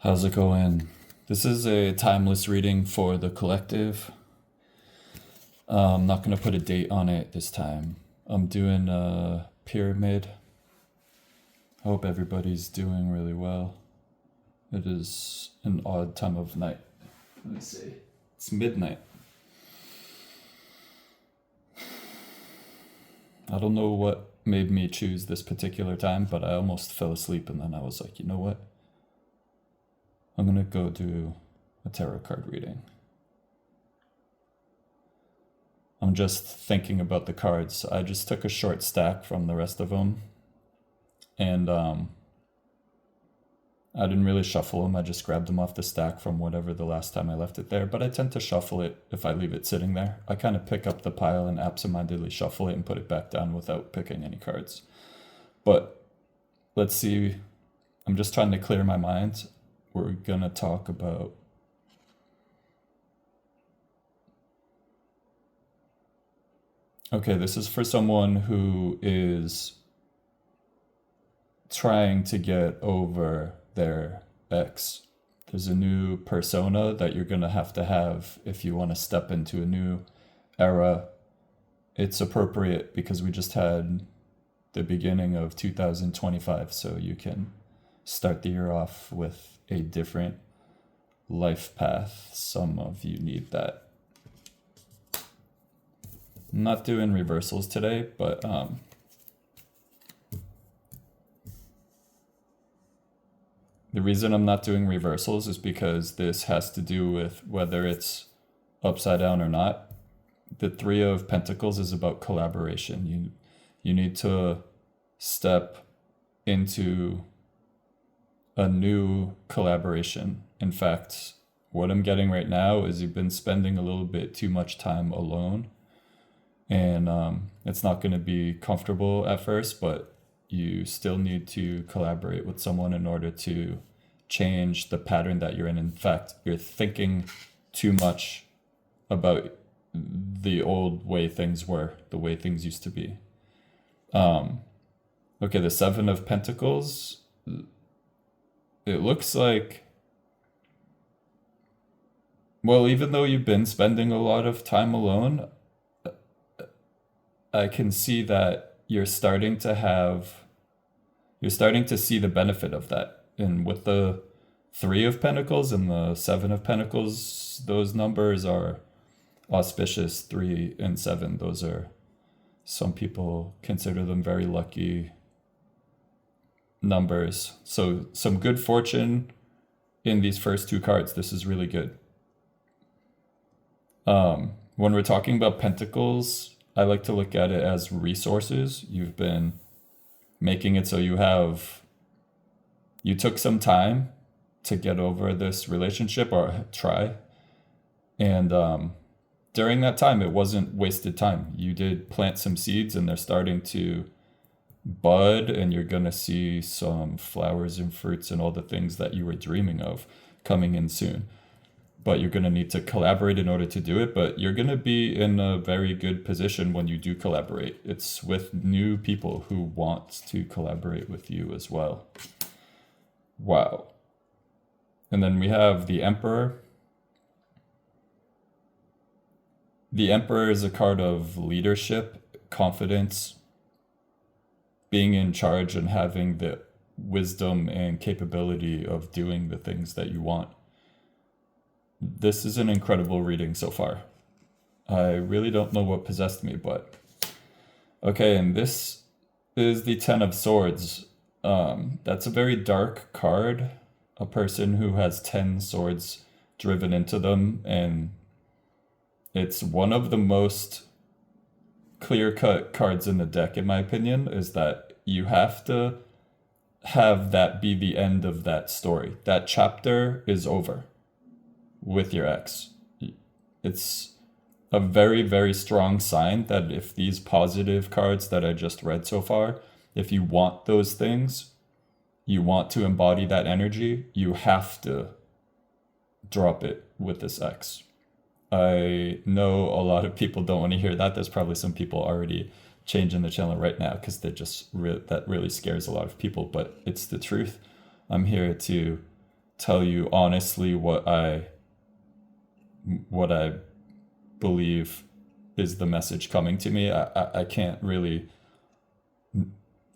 How's it going? This is a timeless reading for the collective. I'm not going to put a date on it this time. I'm doing a pyramid. Hope everybody's doing really well. It is an odd time of night. Let me see. It's midnight. I don't know what made me choose this particular time, but I almost fell asleep and then I was like, you know what? I'm going to go do a tarot card reading. I'm just thinking about the cards. I just took a short stack from the rest of them, and I didn't really shuffle them. I just grabbed them off the stack from whatever the last time I left it there, but I tend to shuffle it if I leave it sitting there. I kind of pick up the pile and absentmindedly shuffle it and put it back down without picking any cards. But let's see. I'm just trying to clear my mind. We're gonna talk about okay, this is for someone who is trying to get over their ex. There's a new persona that you're gonna have to have if you want to step into a new era. It's appropriate because we just had the beginning of 2025, so you can start the year off with a different life path. Some of you need that. I'm not doing reversals today, but the reason I'm not doing reversals is because this has to do with whether it's upside down or not. The Three of Pentacles is about collaboration. You need to step into a new collaboration. In fact, what I'm getting right now is you've been spending a little bit too much time alone, and it's not going to be comfortable at first, but you still need to collaborate with someone in order to change the pattern that you're in. In fact, you're thinking too much about the old way things were, the way things used to be. Okay, the Seven of Pentacles, it looks like, well, even though you've been spending a lot of time alone, I can see that you're starting to see the benefit of that. And with the Three of Pentacles and the Seven of Pentacles, those numbers are auspicious. 3 and 7, those are, some people consider them very lucky numbers. So some good fortune in these first two cards. This is really good. When we're talking about pentacles, I like to look at it as resources. You've been making it so you took some time to get over this relationship or try. And during that time, it wasn't wasted time. You did plant some seeds and they're starting to bud, and you're going to see some flowers and fruits and all the things that you were dreaming of coming in soon. But you're going to need to collaborate in order to do it. But you're going to be in a very good position when you do collaborate. It's with new people who want to collaborate with you as well. Wow. And then we have the Emperor. The Emperor is a card of leadership, confidence, being in charge, and having the wisdom and capability of doing the things that you want. This is an incredible reading so far. I really don't know what possessed me, but okay, and this is the Ten of Swords. That's a very dark card. A person who has 10 swords driven into them, and it's one of the most clear-cut cards in the deck, in my opinion, is that you have to have that be the end of that story. That chapter is over with your ex. It's a very, very strong sign that if these positive cards that I just read so far, if you want those things, you want to embody that energy, you have to drop it with this ex. I know a lot of people don't want to hear that. There's probably some people already changing the channel right now because that really scares a lot of people, but it's the truth. I'm here to tell you honestly what I believe is the message coming to me. I can't really,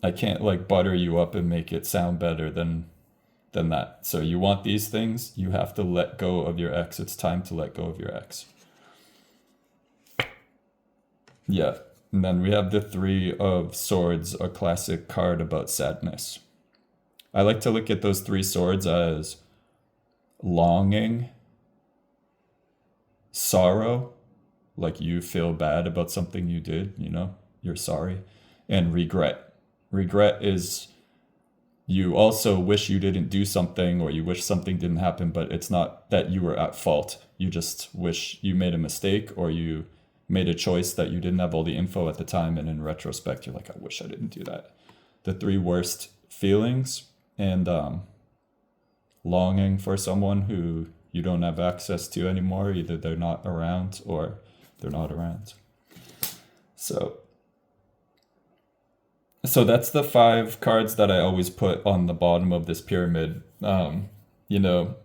I can't like butter you up and make it sound better than that. So you want these things, you have to let go of your ex. It's time to let go of your ex. Yeah. And then we have the Three of Swords, a classic card about sadness. I like to look at those three swords as longing, sorrow, like you feel bad about something you did, you're sorry, and regret. Regret is you also wish you didn't do something or you wish something didn't happen, but it's not that you were at fault. You just wish you made a mistake or you made a choice that you didn't have all the info at the time. And in retrospect, you're like, I wish I didn't do that. The three worst feelings and longing for someone who you don't have access to anymore. Either they're not around or they're not around. So that's the 5 cards that I always put on the bottom of this pyramid. You know,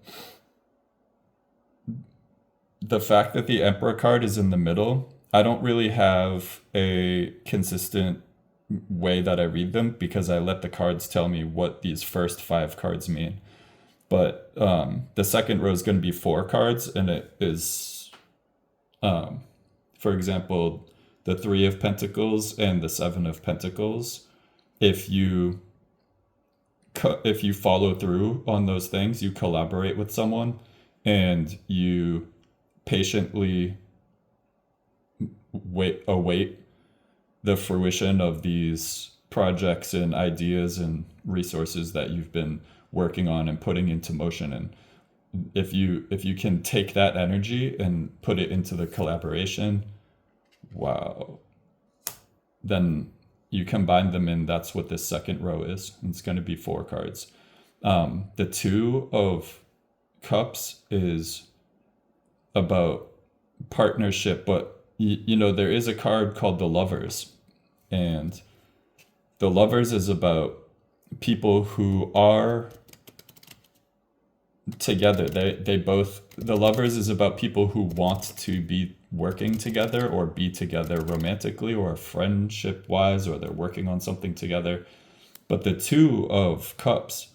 the fact that the Emperor card is in the middle, I don't really have a consistent way that I read them because I let the cards tell me what these first 5 cards mean. But the second row is going to be 4 cards, and it is, for example, the Three of Pentacles and the Seven of Pentacles. If you follow through on those things, you collaborate with someone, and you patiently await the fruition of these projects and ideas and resources that you've been working on and putting into motion. And if you can take that energy and put it into the collaboration, wow, then you combine them, and that's what this second row is. It's going to be 4 cards. The Two of Cups is about partnership, but there is a card called the Lovers, and the Lovers is about people who are together. The Lovers is about people who want to be working together or be together romantically or friendship wise, or they're working on something together. But the Two of Cups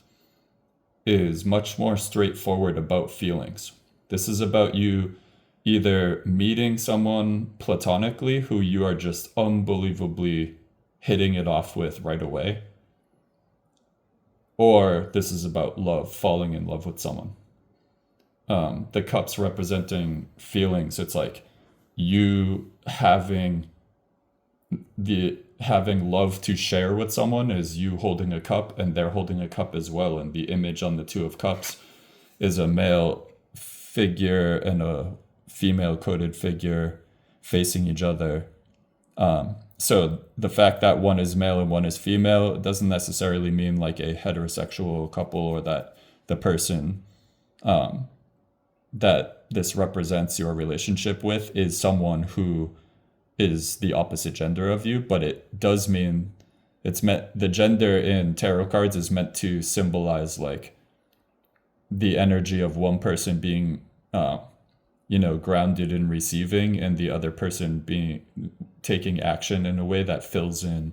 is much more straightforward about feelings. This is about you either meeting someone platonically who you are just unbelievably hitting it off with right away, or this is about love, falling in love with someone. The cups representing feelings. It's like you having love to share with someone is you holding a cup and they're holding a cup as well. And the image on the Two of Cups is a male figure and a female coded figure facing each other. So the fact that one is male and one is female doesn't necessarily mean like a heterosexual couple, or that the person that this represents your relationship with is someone who is the opposite gender of you. But it does mean the gender in tarot cards is meant to symbolize like the energy of one person being grounded in receiving, and the other person taking action in a way that fills in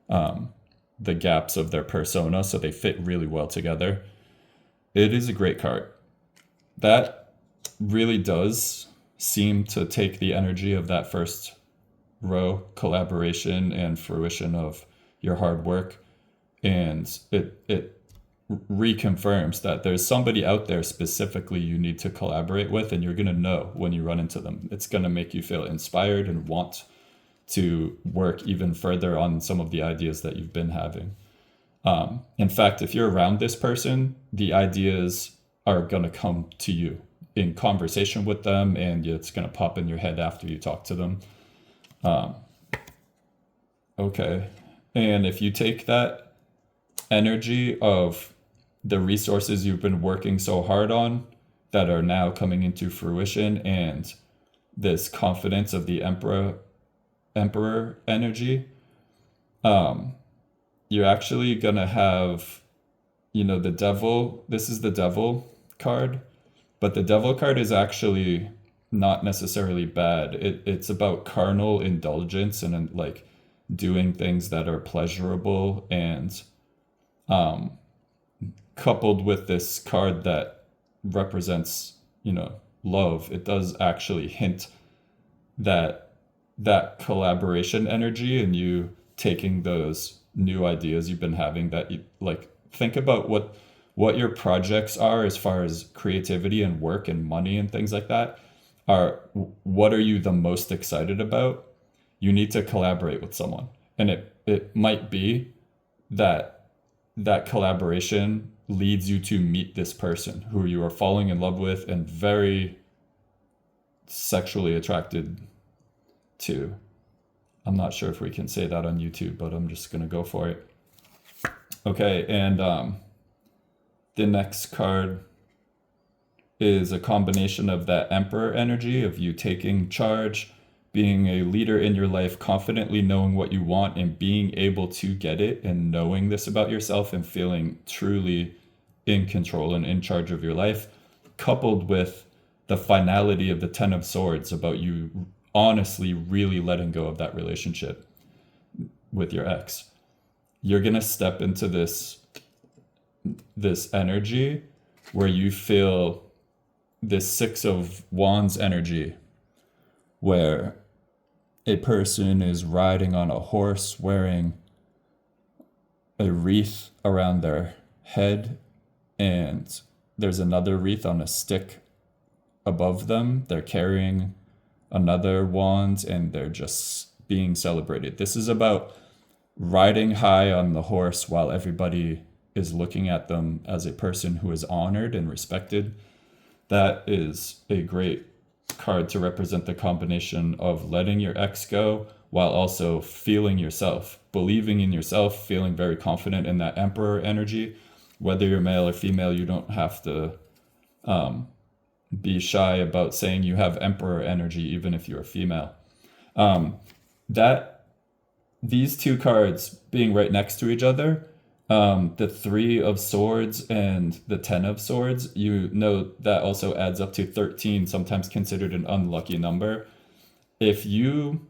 the gaps of their persona, so they fit really well together. It is a great card. That really does seem to take the energy of that first row, collaboration and fruition of your hard work, and it reconfirms that there's somebody out there specifically you need to collaborate with, and you're going to know when you run into them. It's going to make you feel inspired and want to work even further on some of the ideas that you've been having. In fact, if you're around this person, the ideas are going to come to you in conversation with them, and it's going to pop in your head after you talk to them. Okay. And if you take that energy of the resources you've been working so hard on that are now coming into fruition, and this confidence of the emperor energy, you're actually gonna have, the devil. This is the devil, card, but the devil card is actually not necessarily bad. It's about carnal indulgence and like doing things that are pleasurable, and um, coupled with this card that represents, love, it does actually hint that collaboration energy and you taking those new ideas you've been having, that you like, think about what your projects are as far as creativity and work and money and things like that are. What are you the most excited about? You need to collaborate with someone, and it might be that collaboration leads you to meet this person who you are falling in love with and very sexually attracted to. I'm not sure if we can say that on YouTube, but I'm just gonna go for it. Okay, and the next card is a combination of that Emperor energy of you taking charge, being a leader in your life, confidently knowing what you want and being able to get it, and knowing this about yourself and feeling truly in control and in charge of your life, coupled with the finality of the Ten of Swords about you honestly really letting go of that relationship with your ex. You're gonna step into this energy where you feel this Six of Wands energy, where a person is riding on a horse wearing a wreath around their head, and there's another wreath on a stick above them. They're carrying another wand and they're just being celebrated. This is about riding high on the horse while everybody is looking at them as a person who is honored and respected. That is a great card to represent the combination of letting your ex go while also feeling yourself, believing in yourself, feeling very confident in that Emperor energy. Whether you're male or female, you don't have to be shy about saying you have Emperor energy, even if you're a female. That these two cards being right next to each other, the Three of Swords and the Ten of Swords, that also adds up to 13, sometimes considered an unlucky number. If you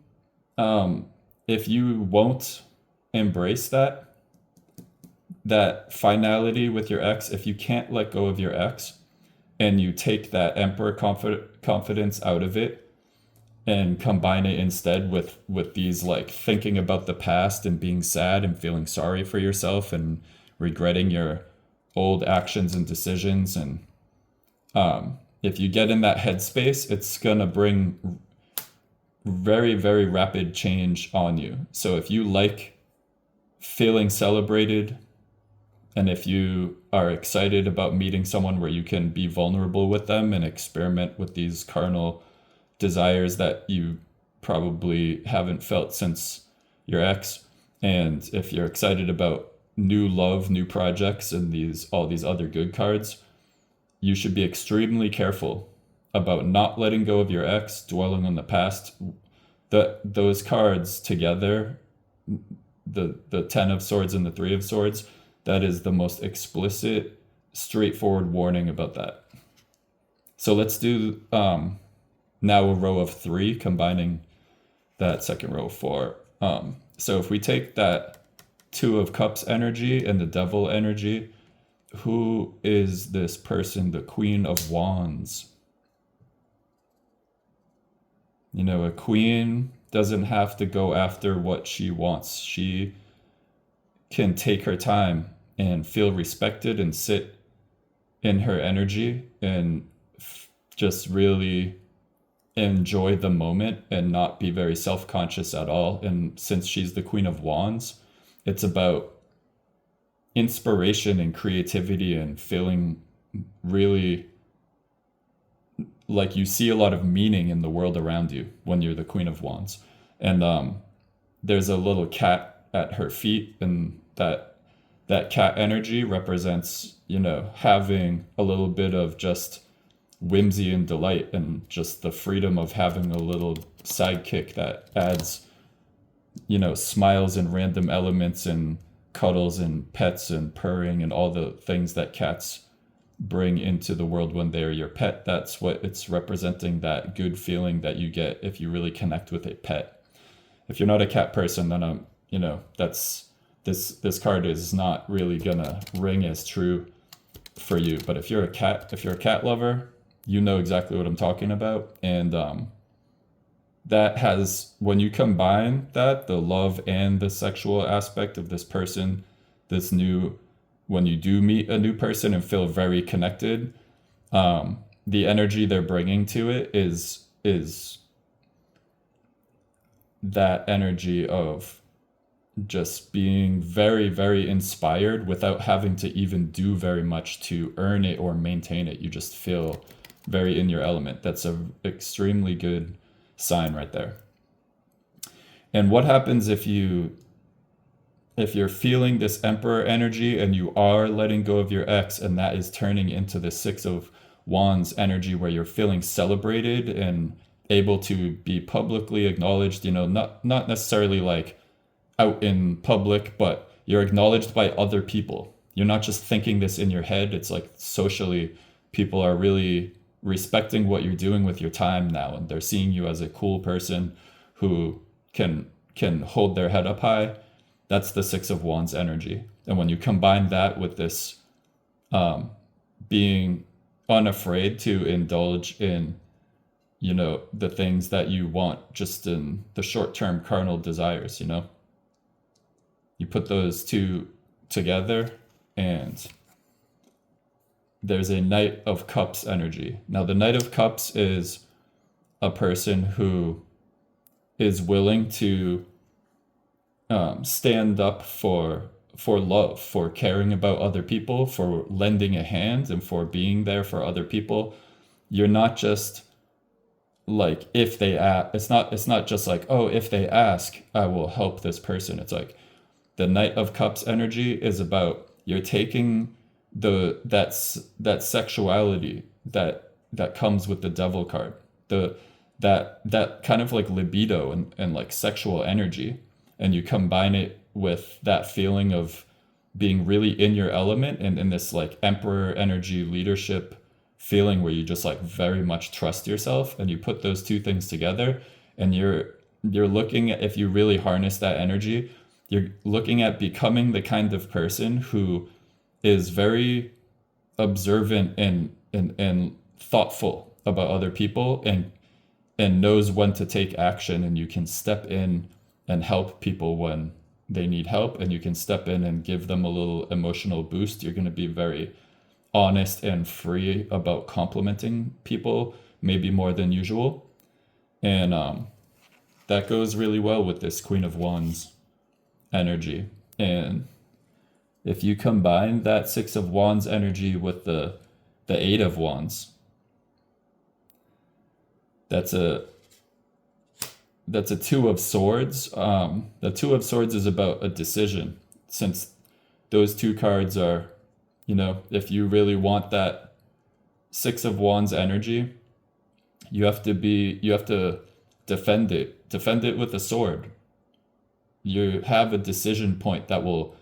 won't embrace that finality with your ex, if you can't let go of your ex and you take that Emperor confidence out of it and combine it instead with these, like, thinking about the past and being sad and feeling sorry for yourself and regretting your old actions and decisions, and if you get in that headspace, it's gonna bring very, very rapid change on you. So if you like feeling celebrated, and if you are excited about meeting someone where you can be vulnerable with them and experiment with these carnal desires that you probably haven't felt since your ex, and if you're excited about new love, new projects, and all these other good cards, you should be extremely careful about not letting go of your ex, dwelling on the past. Those cards together, the Ten of Swords and the Three of Swords, that is the most explicit, straightforward warning about that. So let's do now a row of 3, combining that second row of 4. So if we take that Two of Cups energy and the Devil energy, who is this person, the Queen of Wands? A queen doesn't have to go after what she wants. She can take her time and feel respected and sit in her energy and just really enjoy the moment and not be very self-conscious at all. And since she's the Queen of Wands, it's about inspiration and creativity and feeling really like you see a lot of meaning in the world around you when you're the Queen of Wands. And there's a little cat at her feet, and that cat energy represents, having a little bit of just whimsy and delight and just the freedom of having a little sidekick that adds, smiles and random elements and cuddles and pets and purring and all the things that cats bring into the world when they're your pet. That's what it's representing, that good feeling that you get if you really connect with a pet. If you're not a cat person, then that's this card is not really gonna ring as true for you. But if you're a cat lover, you know exactly what I'm talking about. And that has, when you combine that, the love and the sexual aspect of this person, when you do meet a new person and feel very connected, the energy they're bringing to it is that energy of just being very, very inspired without having to even do very much to earn it or maintain it. You just feel very in your element. That's a extremely good sign right there. And what happens if you're feeling this Emperor energy and you are letting go of your ex, and that is turning into the Six of Wands energy where you're feeling celebrated and able to be publicly acknowledged, not necessarily like out in public, but you're acknowledged by other people. You're not just thinking this in your head. It's like socially, people are really respecting what you're doing with your time now, and they're seeing you as a cool person who can hold their head up high. That's the Six of Wands energy. And when you combine that with this being unafraid to indulge in the things that you want just in the short-term carnal desires, you put those two together, and there's a Knight of Cups energy. Now, the Knight of Cups is a person who is willing to stand up for love, for caring about other people, for lending a hand, and for being there for other people. You're not just like, if they ask, it's not just like, oh, if they ask, I will help this person. It's like the Knight of Cups energy is about, you're taking that sexuality that comes with the Devil card, that kind of like libido and like sexual energy, and you combine it with that feeling of being really in your element and in this like Emperor energy leadership feeling where you just like very much trust yourself, and you put those two things together, and you're looking at, if you really harness that energy, you're looking at becoming the kind of person who is very observant and thoughtful about other people, and knows when to take action, and you can step in and help people when they need help, and you can step in and give them a little emotional boost. You're going to be very honest and free about complimenting people, maybe more than usual. And that goes really well with this Queen of Wands energy. And if you combine that Six of Wands energy with the Eight of Wands, that's a Two of Swords. The Two of Swords is about a decision. Since those two cards are, if you really want that Six of Wands energy, you have to defend it with a sword. You have a decision point that will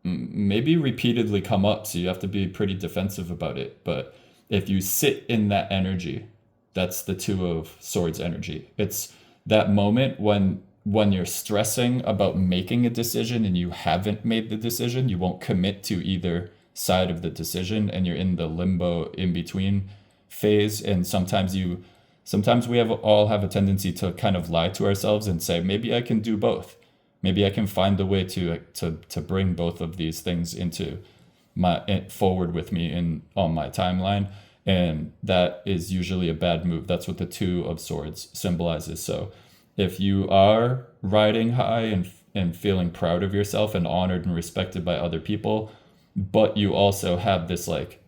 maybe repeatedly come up, so you have to be pretty defensive about it. But if you sit in that energy, that's the Two of Swords energy. It's that moment when you're stressing about making a decision and you haven't made the decision, you won't commit to either side of the decision, and you're in the limbo in between phase. And sometimes we all have a tendency to kind of lie to ourselves and say, maybe I can do both. Maybe I can find a way to bring both of these things forward with me on my timeline. And that is usually a bad move. That's what the Two of Swords symbolizes. So if you are riding high and feeling proud of yourself and honored and respected by other people, but you also have this like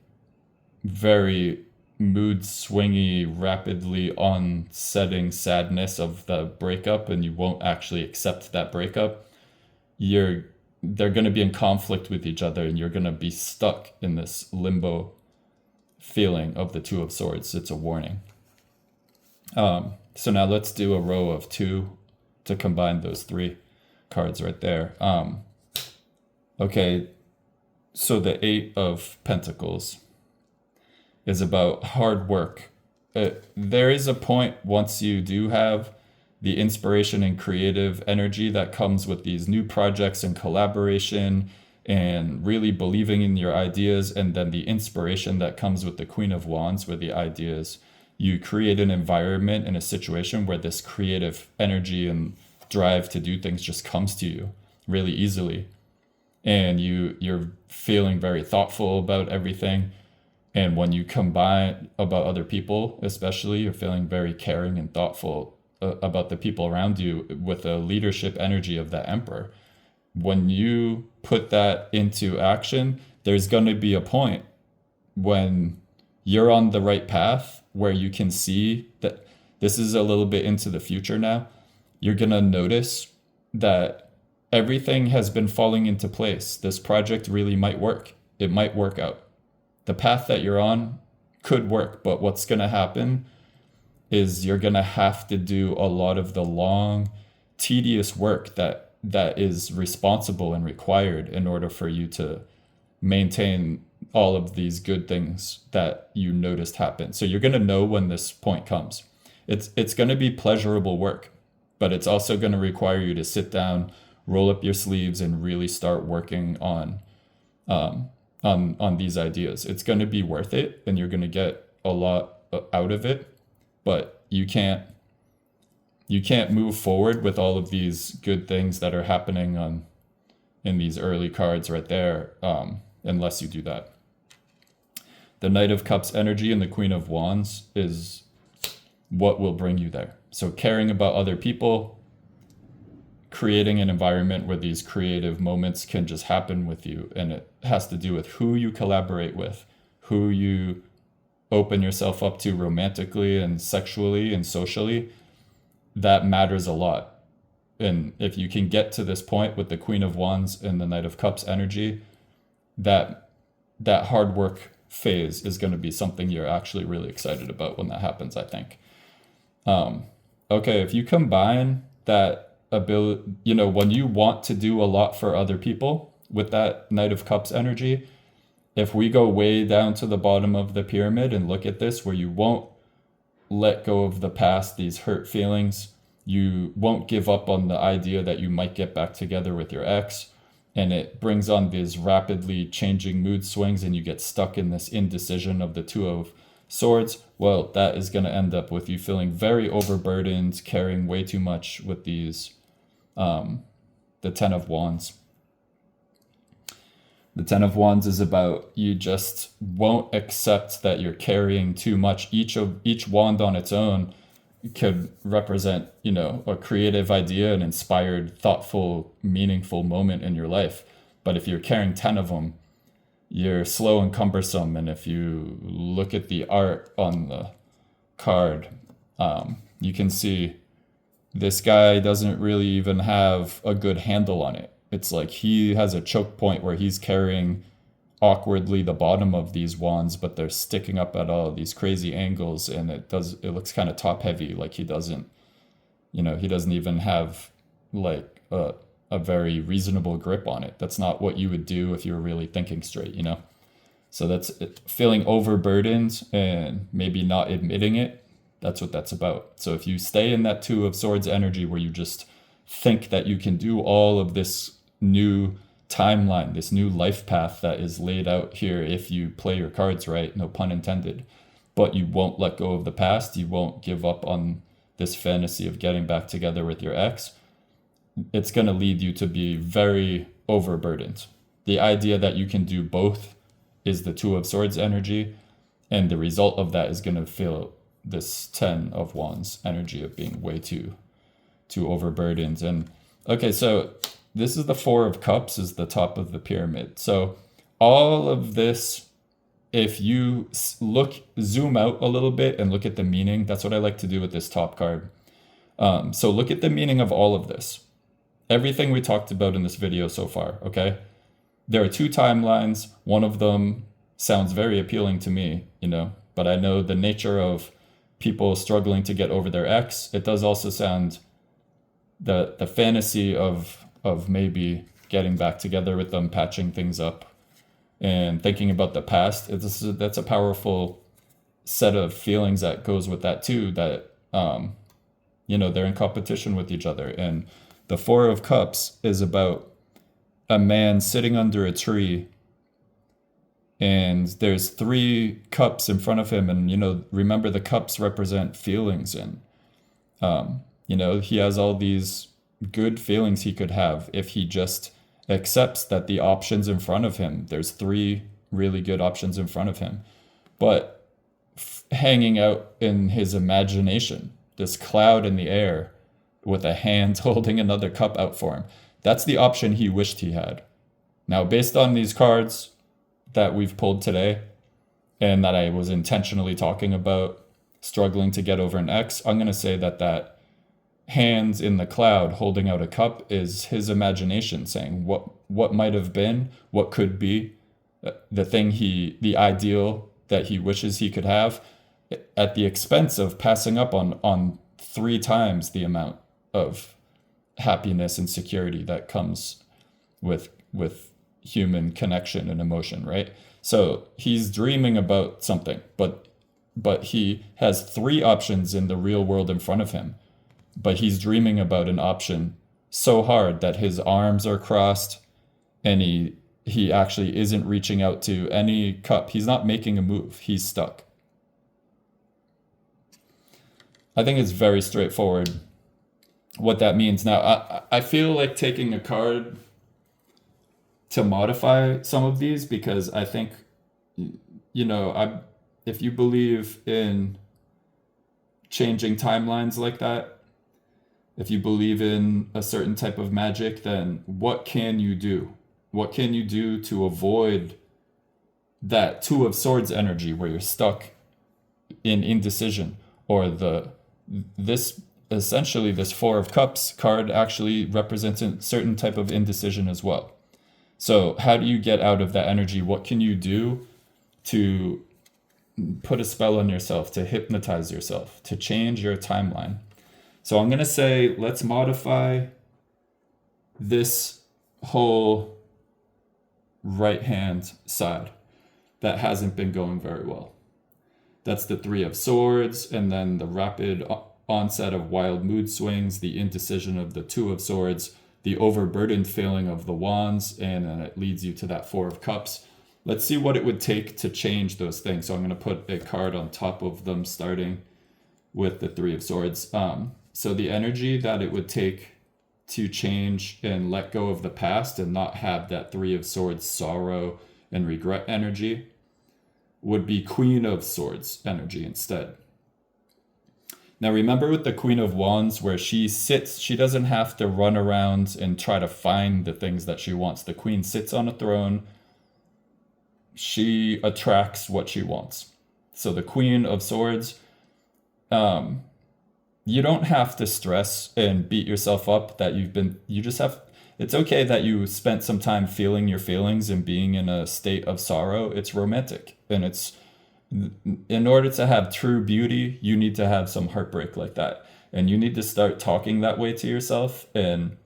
very mood swingy, rapidly onsetting sadness of the breakup, and you won't actually accept that breakup, they're going to be in conflict with each other, and you're going to be stuck in this limbo feeling of the Two of Swords. It's a warning. So now let's do a row of two to combine those three cards right there. Okay, so the Eight of Pentacles. is about hard work. There is a point once you do have the inspiration and creative energy that comes with these new projects and collaboration and really believing in your ideas, and then the inspiration that comes with the Queen of Wands, where the ideas, you create an environment and a situation where this creative energy and drive to do things just comes to you really easily, and you're feeling very thoughtful about everything. And when you combine about other people, especially, you're feeling very caring and thoughtful about the people around you with the leadership energy of that emperor. When you put that into action, there's going to be a point when you're on the right path where you can see that this is a little bit into the future now. You're going to notice that everything has been falling into place. This project really might work. It might work out. The path that you're on could work, but what's going to happen is you're going to have to do a lot of the long, tedious work that is responsible and required in order for you to maintain all of these good things that you noticed happen. So you're going to know when this point comes. It's going to be pleasurable work, but it's also going to require you to sit down, roll up your sleeves, and really start working on these ideas. It's going to be worth it, and you're going to get a lot out of it, but you can't move forward with all of these good things that are happening in these early cards right there, unless you do that. The Knight of Cups energy and the Queen of Wands is what will bring you there. So caring about other people, creating an environment where these creative moments can just happen with you. And it has to do with who you collaborate with, who you open yourself up to romantically and sexually and socially. That matters a lot. And if you can get to this point with the Queen of Wands and the Knight of Cups energy, that hard work phase is going to be something you're actually really excited about when that happens, I think. Okay, if you combine that ability, when you want to do a lot for other people with that Knight of Cups energy, if we go way down to the bottom of the pyramid and look at this, where you won't let go of the past, these hurt feelings, you won't give up on the idea that you might get back together with your ex, and it brings on these rapidly changing mood swings, and you get stuck in this indecision of the Two of Swords. Well, that is going to end up with you feeling very overburdened, carrying way too much with these, the Ten of Wands. The Ten of Wands is about you just won't accept that you're carrying too much. Each wand on its own could represent, a creative idea, an inspired, thoughtful, meaningful moment in your life. But if you're carrying 10 of them, you're slow and cumbersome. And if you look at the art on the card, you can see this guy doesn't really even have a good handle on it. It's like he has a choke point where he's carrying awkwardly the bottom of these wands, but they're sticking up at all these crazy angles, and it looks kind of top heavy, like he doesn't even have like a very reasonable grip on it. That's not what you would do if you were really thinking straight, So that's it. Feeling overburdened and maybe not admitting it. That's what that's about. So if you stay in that Two of Swords energy where you just think that you can do all of this new timeline, this new life path that is laid out here if you play your cards right, no pun intended, but you won't let go of the past, you won't give up on this fantasy of getting back together with your ex, it's going to lead you to be very overburdened. The idea that you can do both is the Two of Swords energy, and the result of that is going to feel this 10 of Wands energy of being way too overburdened. And okay, so this is the Four of Cups, is the top of the pyramid. So all of this, if you zoom out a little bit and look at the meaning, that's what I like to do with this top card. So look at the meaning of all of this. Everything we talked about in this video so far, okay? There are two timelines. One of them sounds very appealing to me, but I know the nature of people struggling to get over their ex. It does also sound the fantasy of maybe getting back together with them, patching things up, and thinking about the past. That's a powerful set of feelings that goes with that too, that you know, they're in competition with each other. And the Four of Cups is about a man sitting under a tree, and there's three cups in front of him, and you know, remember the cups represent feelings, and you know, he has all these good feelings he could have if he just accepts that the options in front of him, there's three really good options in front of him. But hanging out in his imagination, this cloud in the air with a hand holding another cup out for him, that's the option he wished he had. Now, based on these cards that we've pulled today, and that I was intentionally talking about struggling to get over an ex, I'm going to say that that hands in the cloud holding out a cup is his imagination saying what might have been, what could be, the ideal that he wishes he could have, at the expense of passing up on three times the amount of happiness and security that comes with human connection and emotion, right? So he's dreaming about something, but he has three options in the real world in front of him, but he's dreaming about an option so hard that his arms are crossed, and he actually isn't reaching out to any cup. He's not making a move. He's stuck. I think it's very straightforward what that means. Now, I feel like taking a card to modify some of these, because I think, you know, if you believe in changing timelines like that, if you believe in a certain type of magic, then what can you do? What can you do to avoid that Two of Swords energy where you're stuck in indecision? Or this Four of Cups card actually represents a certain type of indecision as well. So how do you get out of that energy? What can you do to put a spell on yourself, to hypnotize yourself, to change your timeline? So I'm going to say, let's modify this whole right-hand side that hasn't been going very well. That's the Three of Swords, and then the rapid onset of wild mood swings, the indecision of the Two of Swords, the overburdened feeling of the Wands, and then it leads you to that Four of Cups. Let's see what it would take to change those things. So I'm going to put a card on top of them, starting with the Three of Swords. So the energy that it would take to change and let go of the past and not have that Three of Swords sorrow and regret energy would be Queen of Swords energy instead. Now remember with the Queen of Wands, where she sits, she doesn't have to run around and try to find the things that she wants. The Queen sits on a throne. She attracts what she wants. So the Queen of Swords, you don't have to stress and beat yourself up that it's okay that you spent some time feeling your feelings and being in a state of sorrow. It's romantic, and in order to have true beauty, you need to have some heartbreak like that. And you need to start talking that way to yourself. And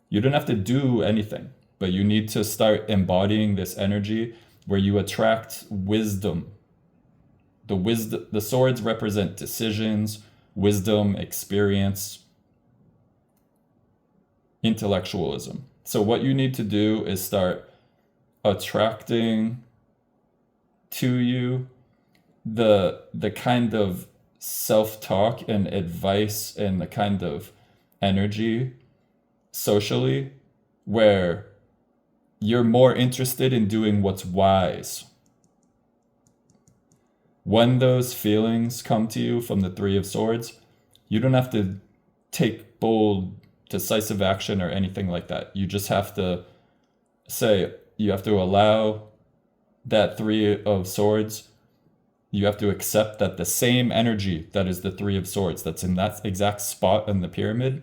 you don't have to do anything, but you need to start embodying this energy where you attract wisdom. The swords represent decisions, wisdom, experience, intellectualism. So what you need to do is start attracting to you the kind of self-talk and advice and the kind of energy socially where you're more interested in doing what's wise. When those feelings come to you from the Three of Swords, you don't have to take bold, decisive action or anything like that. You just have to you have to allow that Three of Swords. You have to accept that the same energy that is the Three of Swords, that's in that exact spot in the pyramid,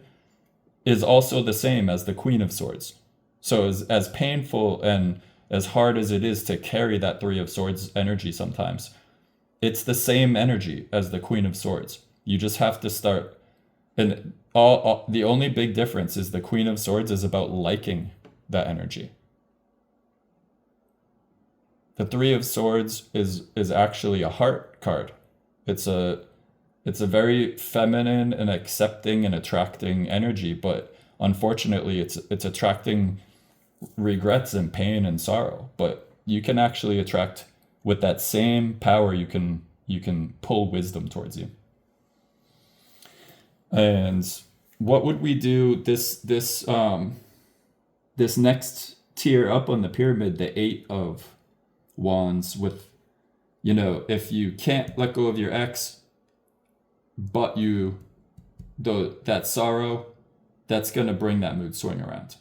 is also the same as the Queen of Swords. So as painful and as hard as it is to carry that Three of Swords energy sometimes, it's the same energy as the Queen of Swords. You just have to start. And the only big difference is the Queen of Swords is about liking that energy. The Three of Swords is actually a heart card. It's a very feminine and accepting and attracting energy, but unfortunately it's attracting regrets and pain and sorrow. But you can actually attract, with that same power, you can pull wisdom towards you. And what would we do, this next tier up on the pyramid, the 8 of Wands, with, if you can't let go of your ex, but that sorrow, that's going to bring that mood swing around.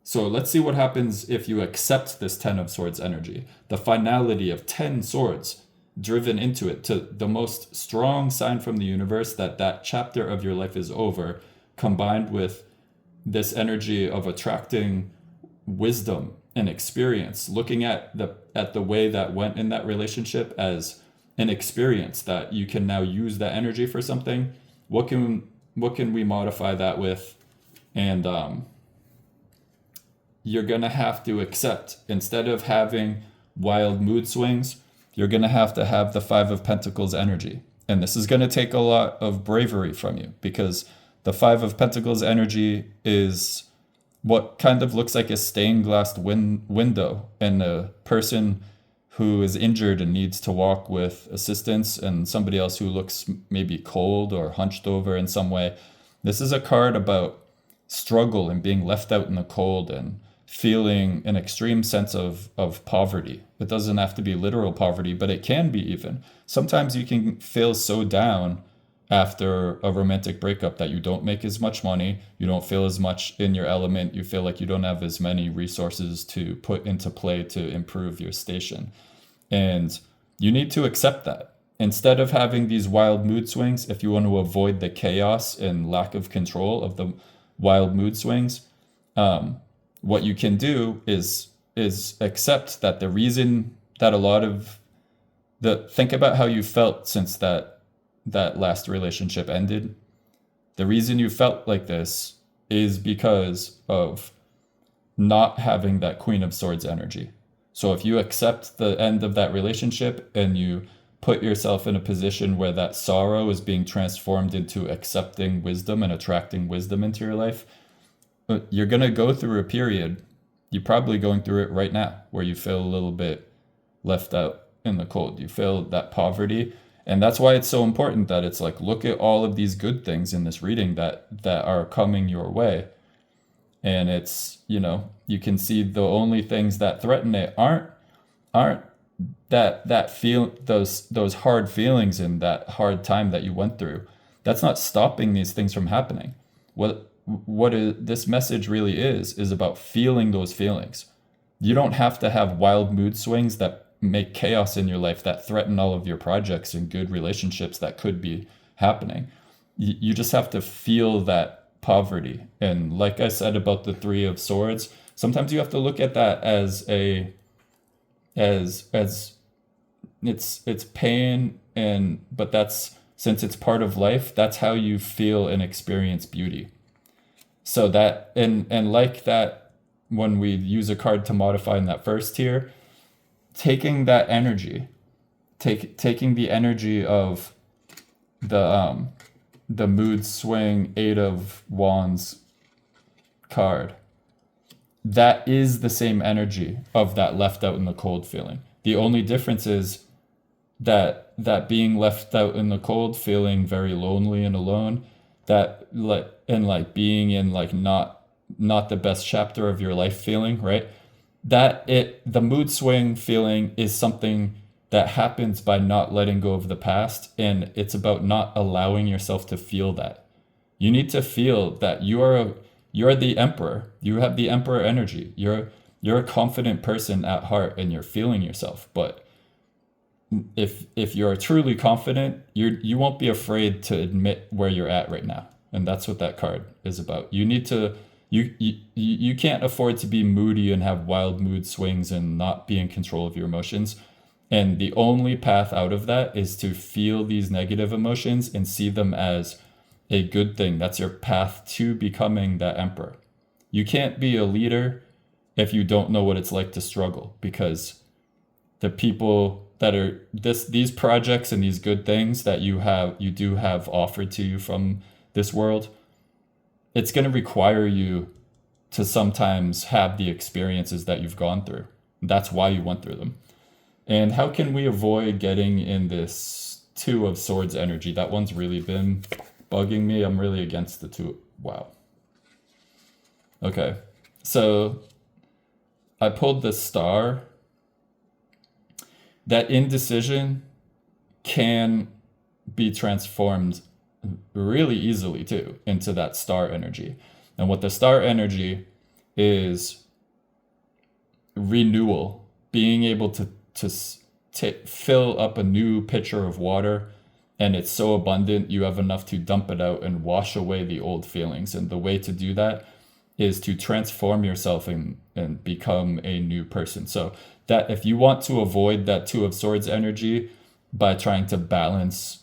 So let's see what happens if you accept this 10 of Swords energy, the finality of 10 swords driven into it, to the most strong sign from the universe that chapter of your life is over, combined with this energy of attracting wisdom and experience, looking at the way that went in that relationship as an experience that you can now use that energy for something. What can we modify that with? And you're gonna have to accept, instead of having wild mood swings, you're gonna have to have the 5 of Pentacles energy. And this is gonna take a lot of bravery from you, because the 5 of Pentacles energy is what kind of looks like a stained glass window, and a person who is injured and needs to walk with assistance, and somebody else who looks maybe cold or hunched over in some way. This is a card about struggle and being left out in the cold and feeling an extreme sense of poverty. It doesn't have to be literal poverty, but it can be even. Sometimes you can feel so down after a romantic breakup that you don't make as much money, you don't feel as much in your element, you feel like you don't have as many resources to put into play to improve your station. And you need to accept that. Instead of having these wild mood swings, if you want to avoid the chaos and lack of control of the wild mood swings, what you can do is accept that the reason that a lot of think about how you felt since that last relationship ended. The reason you felt like this is because of not having that Queen of Swords energy. So if you accept the end of that relationship and you put yourself in a position where that sorrow is being transformed into accepting wisdom and attracting wisdom into your life, you're going to go through a period, you're probably going through it right now, where you feel a little bit left out in the cold. You feel that poverty. And that's why it's so important that it's like, look at all of these good things in this reading that are coming your way. And it's, you can see the only things that threaten it aren't that feel those hard feelings and that hard time that you went through. That's not stopping these things from happening. This message really is about feeling those feelings. You don't have to have wild mood swings that make chaos in your life, that threaten all of your projects and good relationships that could be happening. You just have to feel that poverty. And like I said about the 3 of Swords, sometimes you have to look at that as it's pain, but that's, since it's part of life, that's how you feel and experience beauty. So that, and like that, when we use a card to modify in that first tier, taking that energy, taking the energy of the mood swing 8 of Wands card, that is the same energy of that left out in the cold feeling. The only difference is that being left out in the cold, feeling very lonely and alone, being in not the best chapter of your life feeling, right? The mood swing feeling is something that happens by not letting go of the past, and it's about not allowing yourself to feel that. You need to feel that you're the emperor. You have the emperor energy. You're a confident person at heart, and you're feeling yourself. But if you're truly confident, you won't be afraid to admit where you're at right now. And that's what that card is about. You need to you can't afford to be moody and have wild mood swings and not be in control of your emotions. And the only path out of that is to feel these negative emotions and see them as a good thing. That's your path to becoming that emperor. You can't be a leader if you don't know what it's like to struggle, because the people that are these projects and these good things that you do have offered to you from this world, it's going to require you to sometimes have the experiences that you've gone through. That's why you went through them. And how can we avoid getting in this Two of Swords energy? That one's really been bugging me. I'm really against the two. Wow. Okay. So I pulled the Star. That indecision can be transformed really easily too into that Star energy. And what the Star energy is, renewal, being able to fill up a new pitcher of water, and it's so abundant you have enough to dump it out and wash away the old feelings. And the way to do that is to transform yourself and become a new person. So that if you want to avoid that Two of Swords energy by trying to balance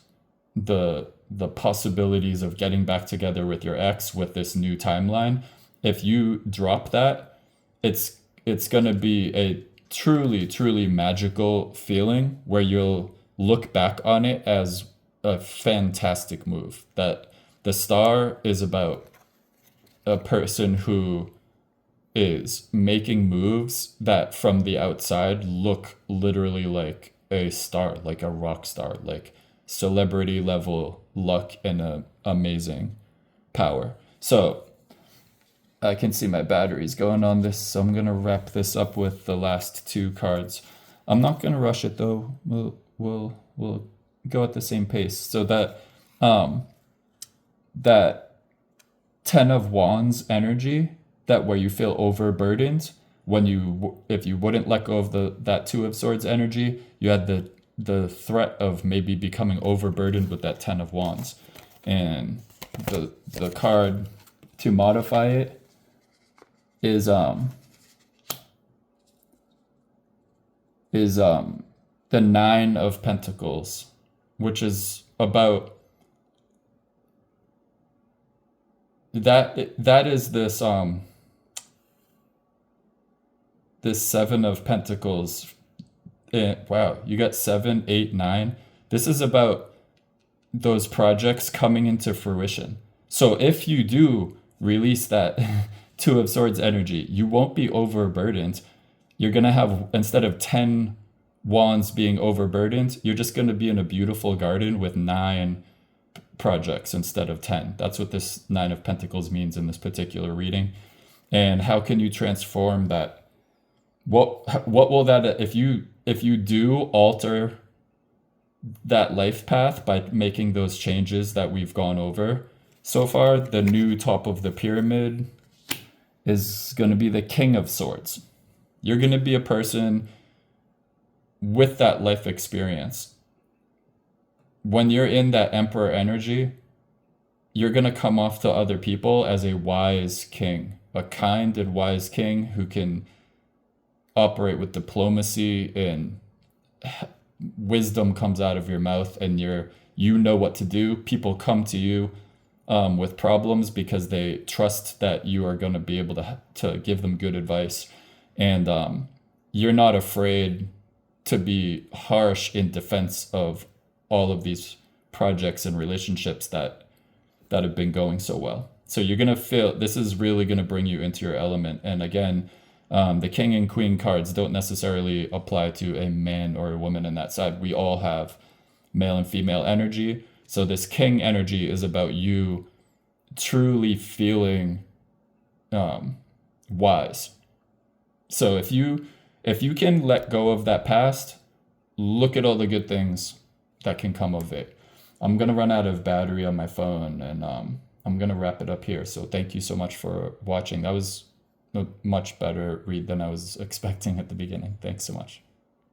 the possibilities of getting back together with your ex with this new timeline, if you drop that, it's going to be a truly magical feeling where you'll look back on it as a fantastic move. That the Star is about a person who is making moves that from the outside look literally like a star, like a rock star, like celebrity level luck and amazing power. So I can see my batteries going on this, so I'm gonna wrap this up with the last two cards. I'm not gonna rush it though. We'll go at the same pace. So that Ten of Wands energy, that where you feel overburdened, if you wouldn't let go of that Two of Swords energy, you had the threat of maybe becoming overburdened with that Ten of Wands. And the card to modify it is the Nine of Pentacles, which is about that is this Seven of Pentacles. Wow, you got 7, 8, 9. This is about those projects coming into fruition. So if you do release that Two of Swords energy, you won't be overburdened. You're going to have, instead of 10 wands being overburdened, you're just going to be in a beautiful garden with 9 projects instead of 10. That's what this Nine of Pentacles means in this particular reading. And how can you transform that? What will that, if you do alter that life path by making those changes that we've gone over so far, the new top of the pyramid is going to be the King of Swords. You're going to be a person with that life experience. When you're in that Emperor energy, you're going to come off to other people as a wise king, a kind and wise king who can operate with diplomacy, and wisdom comes out of your mouth, and you know what to do. People come to you with problems because they trust that you are going to be able to give them good advice, and you're not afraid to be harsh in defense of all of these projects and relationships that have been going so well. So you're going to feel this is really going to bring you into your element. And again, the King and Queen cards don't necessarily apply to a man or a woman in that side. We all have male and female energy. So this King energy is about you truly feeling wise. So if you can let go of that past, look at all the good things that can come of it. I'm going to run out of battery on my phone, and I'm going to wrap it up here. So thank you so much for watching. That was a much better read than I was expecting at the beginning. Thanks so much.